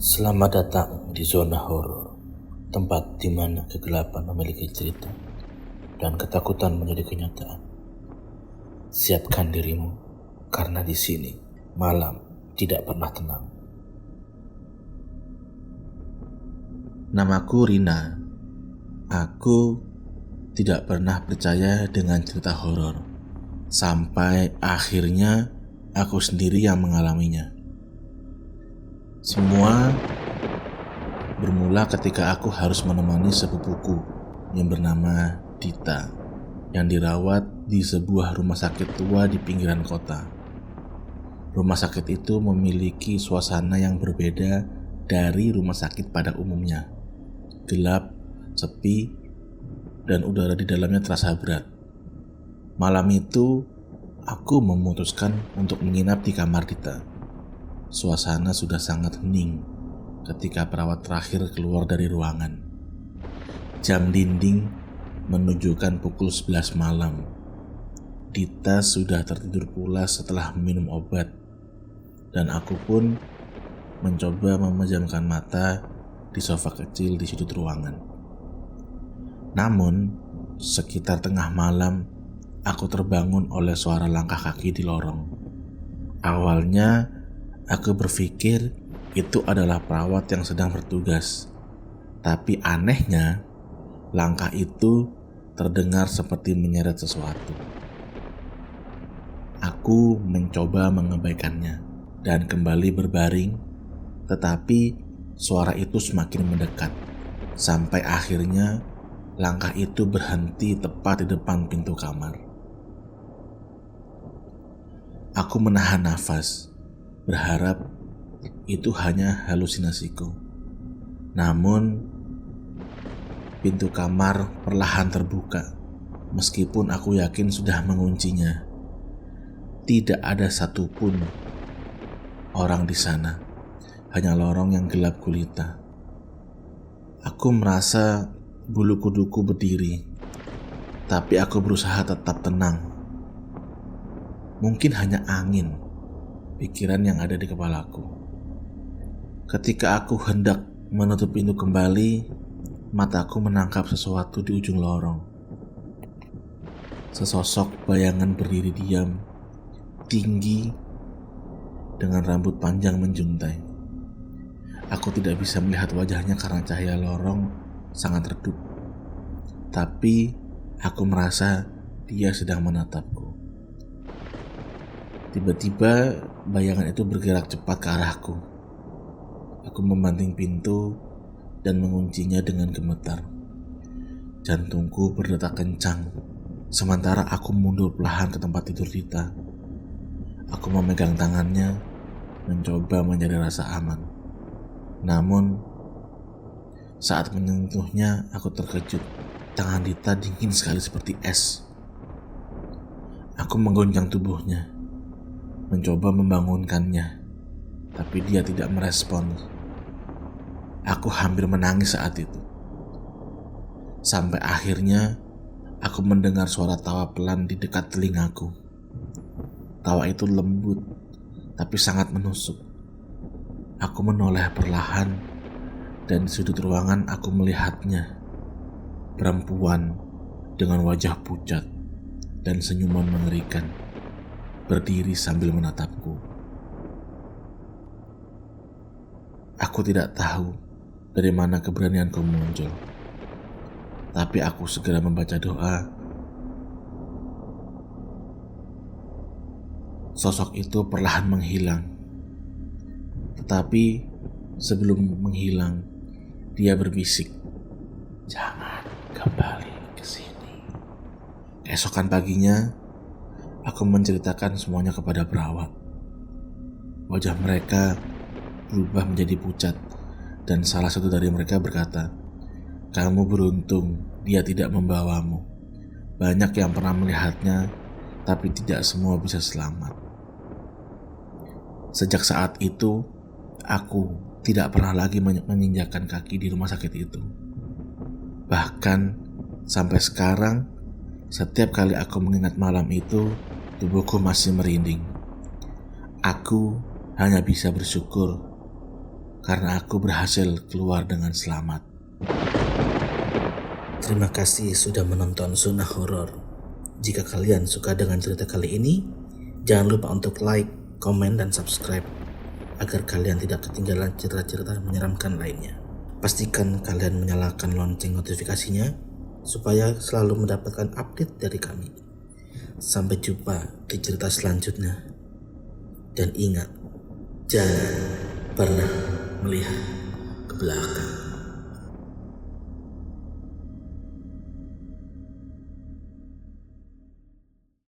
Selamat datang di zona horor, tempat di mana kegelapan memiliki cerita dan ketakutan menjadi kenyataan. Siapkan dirimu, karena di sini malam tidak pernah tenang. Namaku Rina. Aku tidak pernah percaya dengan cerita horor, sampai akhirnya aku sendiri yang mengalaminya. Semua bermula ketika aku harus menemani sepupuku yang bernama Dita yang dirawat di sebuah rumah sakit tua di pinggiran kota. Rumah sakit itu memiliki suasana yang berbeda dari rumah sakit pada umumnya. Gelap, sepi, dan udara di dalamnya terasa berat. Malam itu, aku memutuskan untuk menginap di kamar Dita. Suasana sudah sangat hening ketika perawat terakhir keluar dari ruangan. Jam dinding menunjukkan pukul 11 malam. Dita sudah tertidur pulas setelah minum obat, dan aku pun mencoba memejamkan mata di sofa kecil di sudut ruangan. Namun, sekitar tengah malam, aku terbangun oleh suara langkah kaki di lorong. Awalnya, aku berpikir itu adalah perawat yang sedang bertugas. Tapi anehnya, langkah itu terdengar seperti menyeret sesuatu. Aku mencoba mengabaikannya dan kembali berbaring, tetapi suara itu semakin mendekat. Sampai akhirnya langkah itu berhenti tepat di depan pintu kamar. Aku menahan nafas, berharap itu hanya halusinasiku. Namun, pintu kamar perlahan terbuka, meskipun aku yakin sudah menguncinya. Tidak ada satupun orang di sana, hanya lorong yang gelap gulita. Aku merasa bulu kuduku berdiri, tapi aku berusaha tetap tenang. Mungkin hanya angin, pikiran yang ada di kepalaku. Ketika aku hendak menutup pintu kembali, mataku menangkap sesuatu di ujung lorong. Sesosok bayangan berdiri diam, tinggi, dengan rambut panjang menjuntai. Aku tidak bisa melihat wajahnya karena cahaya lorong sangat redup. Tapi aku merasa dia sedang menatapku. Tiba-tiba bayangan itu bergerak cepat ke arahku. Aku membanting pintu dan menguncinya dengan gemetar. Jantungku berdetak kencang, sementara aku mundur perlahan ke tempat tidur Dita. Aku memegang tangannya, mencoba mencari rasa aman. Namun, saat menyentuhnya, aku terkejut. Tangan Dita dingin sekali seperti es. Aku menggoncang tubuhnya, mencoba membangunkannya, tapi dia tidak merespons. Aku hampir menangis saat itu. Sampai akhirnya aku mendengar suara tawa pelan di dekat telingaku. Tawa itu lembut, tapi sangat menusuk. Aku menoleh perlahan, dan di sudut ruangan aku melihatnya. Perempuan dengan wajah pucat dan senyuman mengerikan, berdiri sambil menatapku. Aku tidak tahu dari mana keberanianku muncul, tapi aku segera membaca doa. Sosok itu perlahan menghilang, tetapi sebelum menghilang, dia berbisik, "Jangan kembali ke sini." Keesokan paginya, aku menceritakan semuanya kepada perawat. Wajah mereka berubah menjadi pucat, dan salah satu dari mereka berkata, "Kamu beruntung dia tidak membawamu. Banyak yang pernah melihatnya, tapi tidak semua bisa selamat." Sejak saat itu, aku tidak pernah lagi menginjakkan kaki di rumah sakit itu. Bahkan sampai sekarang, setiap kali aku mengingat malam itu, tubuhku masih merinding. Aku hanya bisa bersyukur karena aku berhasil keluar dengan selamat. Terima kasih sudah menonton Sunnah Horor. Jika kalian suka dengan cerita kali ini, jangan lupa untuk like, komen, dan subscribe agar kalian tidak ketinggalan cerita-cerita menyeramkan lainnya. Pastikan kalian menyalakan lonceng notifikasinya supaya selalu mendapatkan update dari kami. Sampai jumpa di cerita selanjutnya. Dan ingat, jangan pernah melihat ke belakang.